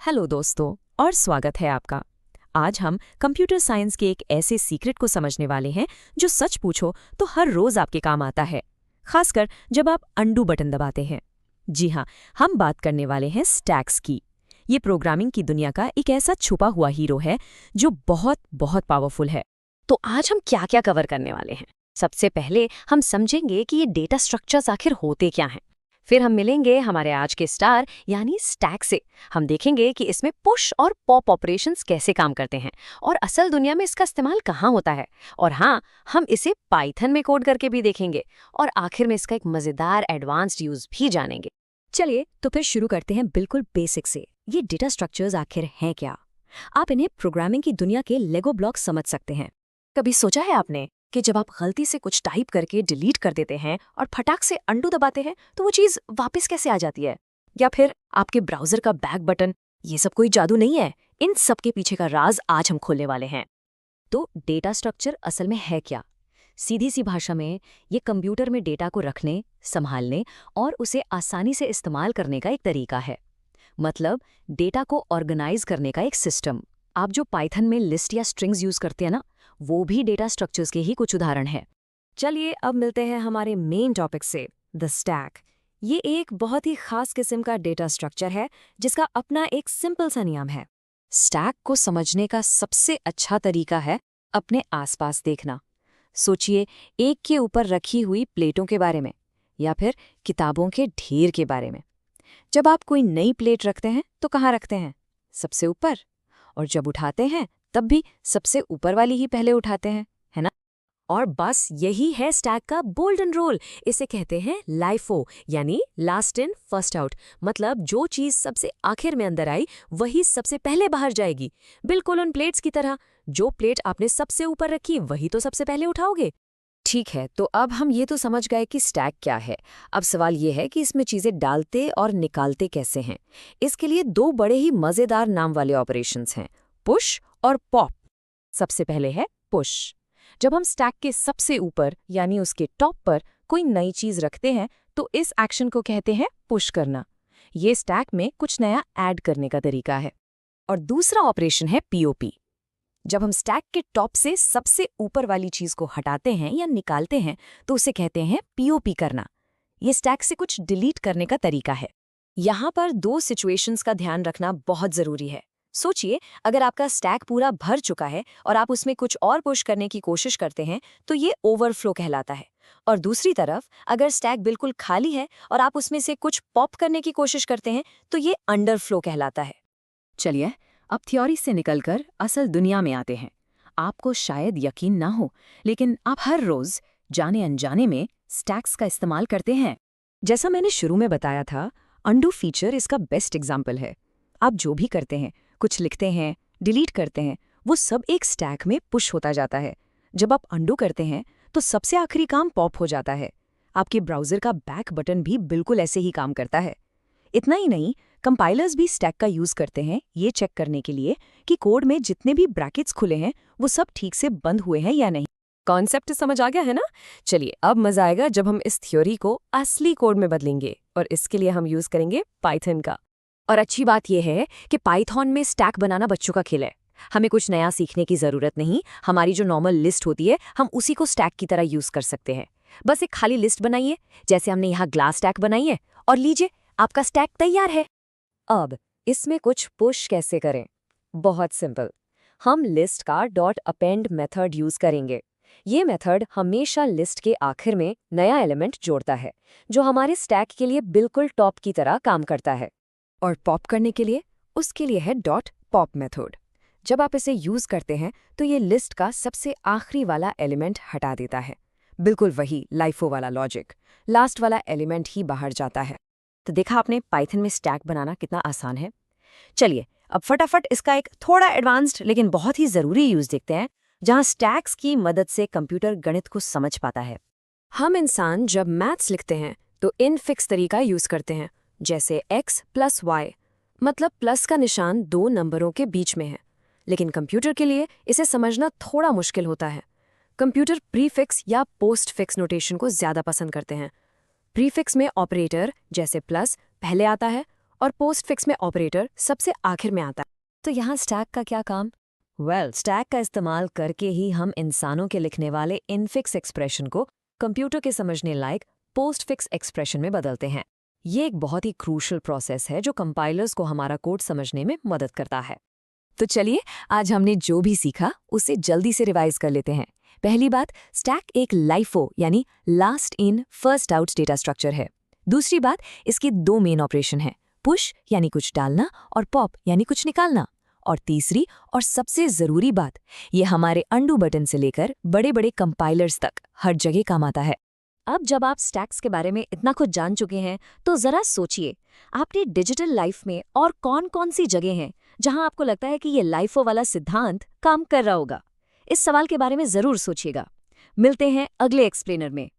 Hello दोस्तों और स्वागत है आपका। आज हम कंप्यूटर साइंस के एक ऐसे सीक्रेट को समझने वाले हैं जो सच पूछो तो हर रोज आपके काम आता है, खासकर जब आप अंडू बटन दबाते हैं। जी हाँ, हम बात करने वाले हैं स्टैक्स की। ये प्रोग्रामिंग की दुनिया का एक ऐसा छुपा हुआ हीरो है जो बहुत बहुत पावरफुल है। तो आज हम क्या क्या कवर करने वाले हैं। सबसे पहले हम समझेंगे कि ये डेटा स्ट्रक्चर्स आखिर होते क्या हैं। फिर हम मिलेंगे हमारे आज के स्टार यानी स्टैक से। हम देखेंगे कि इसमें पुश और पॉप ऑपरेशंस कैसे काम करते हैं और असल दुनिया में इसका इस्तेमाल कहाँ होता है। और हाँ, हम इसे पाइथन में कोड करके भी देखेंगे और आखिर में इसका एक मज़ेदार एडवांस्ड यूज भी जानेंगे। चलिए तो फिर शुरू करते हैं बिल्कुल बेसिक से। ये डेटा स्ट्रक्चर्स आखिर हैं क्या? आप इन्हें प्रोग्रामिंग की दुनिया के लेगो ब्लॉक समझ सकते हैं। कभी सोचा है आपने कि जब आप गलती से कुछ टाइप करके डिलीट कर देते हैं और फटाक से अंडू दबाते हैं तो वो चीज़ वापस कैसे आ जाती है? या फिर आपके ब्राउजर का बैक बटन, ये सब कोई जादू नहीं है। इन सब के पीछे का राज आज हम खोलने वाले हैं। तो डेटा स्ट्रक्चर असल में है क्या? सीधी सी भाषा में ये कंप्यूटर में डेटा को रखने, संभालने और उसे आसानी से इस्तेमाल करने का एक तरीका है। मतलब डेटा को ऑर्गेनाइज करने का एक सिस्टम। आप जो पाइथन में लिस्ट या स्ट्रिंग्स यूज करते हैं ना, वो भी डेटा स्ट्रक्चर्स के ही कुछ उदाहरण हैं। चलिए अब मिलते हैं हमारे मेन टॉपिक से, द स्टैक। ये एक बहुत ही खास किस्म का डेटा स्ट्रक्चर है जिसका अपना एक सिंपल सा नियम है। स्टैक को समझने का सबसे अच्छा तरीका है अपने आसपास देखना। सोचिए एक के ऊपर रखी हुई प्लेटों के बारे में या फिर किताबों के ढेर के बारे में। जब आप कोई नई प्लेट रखते हैं तो कहाँ रखते हैं? सबसे ऊपर। और जब उठाते हैं तब भी सबसे ऊपर वाली ही पहले उठाते हैं, है ना? और बस यही है स्टैक का गोल्डन रूल। इसे कहते हैं लाइफो, यानी लास्ट इन फर्स्ट आउट। मतलब जो चीज़ सबसे आखिर में अंदर आई वही सबसे पहले बाहर जाएगी। बिल्कुल उन प्लेट्स की तरह, जो प्लेट आपने सबसे ऊपर रखी वही तो सबसे पहले उठाओगे। ठीक है, तो अब हम ये तो समझ गए कि स्टैक क्या है। अब सवाल ये है कि इसमें चीज़ें डालते और निकालते कैसे हैं। इसके लिए दो बड़े ही मज़ेदार नाम वाले ऑपरेशंस हैं, पुश और पॉप। सबसे पहले है पुश। जब हम स्टैक के सबसे ऊपर यानी उसके टॉप पर कोई नई चीज़ रखते हैं तो इस एक्शन को कहते हैं पुश करना। ये स्टैक में कुछ नया ऐड करने का तरीका है। और दूसरा ऑपरेशन है पीओपी। जब हम स्टैक के टॉप से सबसे ऊपर वाली चीज़ को हटाते हैं या निकालते हैं तो उसे कहते हैं पीओपी करना। ये स्टैक से कुछ डिलीट करने का तरीका है। यहाँ पर दो सिचुएशंस का ध्यान रखना बहुत ज़रूरी है। सोचिए, अगर आपका स्टैक पूरा भर चुका है और आप उसमें कुछ और पुश करने की कोशिश करते हैं तो ये ओवरफ्लो कहलाता है। और दूसरी तरफ अगर स्टैक बिल्कुल खाली है और आप उसमें से कुछ पॉप करने की कोशिश करते हैं तो ये अंडरफ्लो कहलाता है। चलिए अब थ्योरी से निकलकर असल दुनिया में आते हैं। आपको शायद यकीन ना हो, लेकिन आप हर रोज जाने अनजाने में स्टैक्स का इस्तेमाल करते हैं। जैसा मैंने शुरू में बताया था, अंडू फीचर इसका बेस्ट एग्जाम्पल है। आप जो भी करते हैं, कुछ लिखते हैं, डिलीट करते हैं, वो सब एक स्टैक में पुश होता जाता है। जब आप अंडू करते हैं तो सबसे आखिरी काम पॉप हो जाता है। आपके ब्राउजर का बैक बटन भी बिल्कुल ऐसे ही काम करता है। इतना ही नहीं, कंपाइलर्स भी स्टैक का यूज करते हैं ये चेक करने के लिए कि कोड में जितने भी ब्रैकेट्स खुले हैं वो सब ठीक से बंद हुए हैं या नहीं। कॉन्सेप्ट समझ आ गया है ना? चलिए अब मजा आएगा जब हम इस थ्योरी को असली कोड में बदलेंगे, और इसके लिए हम यूज करेंगे पाइथन का। और अच्छी बात यह है कि पाइथन में स्टैक बनाना बच्चों का खेल है। हमें कुछ नया सीखने की जरूरत नहीं। हमारी जो नॉर्मल लिस्ट होती है हम उसी को स्टैक की तरह यूज कर सकते हैं। बस एक खाली लिस्ट बनाइए, जैसे हमने यहाँ ग्लास स्टैक बनाई है, और लीजिए आपका स्टैक तैयार है। अब इसमें कुछ पुश कैसे करें? बहुत सिंपल। हम लिस्ट का डॉट अपेंड मेथड यूज करेंगे। ये मेथड हमेशा लिस्ट के आखिर में नया एलिमेंट जोड़ता है जो हमारे स्टैक के लिए बिल्कुल टॉप की तरह काम करता है। और पॉप करने के लिए उसके लिए है डॉट पॉप मेथड। जब आप इसे यूज करते हैं तो ये लिस्ट का सबसे आखिरी वाला एलिमेंट हटा देता है। बिल्कुल वही लाइफो वाला लॉजिक, लास्ट वाला एलिमेंट ही बाहर जाता है। तो देखा आपने पाइथन में स्टैक बनाना कितना आसान है। चलिए अब फटाफट इसका एक थोड़ा एडवांस्ड लेकिन बहुत ही ज़रूरी यूज़ देखते हैं, जहाँ स्टैक्स की मदद से कंप्यूटर गणित को समझ पाता है। हम इंसान जब मैथ्स लिखते हैं तो इनफिक्स तरीका यूज़ करते हैं, जैसे x + y। मतलब प्लस का निशान दो नंबरों के बीच में है। लेकिन कंप्यूटर के लिए इसे समझना थोड़ा मुश्किल होता है। कंप्यूटर प्रीफिक्स या पोस्टफिक्स नोटेशन को ज़्यादा पसंद करते हैं। प्रीफिक्स में ऑपरेटर जैसे प्लस पहले आता है और पोस्टफिक्स में ऑपरेटर सबसे आखिर में आता है। तो यहाँ स्टैक का क्या काम? स्टैक का इस्तेमाल करके ही हम इंसानों के लिखने वाले इनफिक्स एक्सप्रेशन को कंप्यूटर के समझने लायक पोस्टफिक्स एक्सप्रेशन में बदलते हैं। ये एक बहुत ही क्रूशल प्रोसेस है जो कंपाइलर्स को हमारा कोड समझने में मदद करता है। तो चलिए, आज हमने जो भी सीखा उसे जल्दी से रिवाइज कर लेते हैं। पहली बात, स्टैक एक लाइफो यानी last in first out data structure है। दूसरी बात, इसके दो मेन ऑपरेशन हैं, पुश यानी कुछ डालना और पॉप यानी कुछ निकालना। और तीसरी और सबसे ज़रूरी बात, ये हमारे अंडू बटन से लेकर बड़े बड़े कंपाइलर्स तक हर जगह काम आता है। अब जब आप स्टैक्स के बारे में इतना कुछ जान चुके हैं तो ज़रा सोचिए, आपने डिजिटल लाइफ में और कौन-कौन सी जगह हैं जहां आपको लगता है कि ये लाइफो वाला सिद्धांत काम कर रहा होगा। इस सवाल के बारे में ज़रूर सोचिएगा। मिलते हैं अगले एक्सप्लेनर में।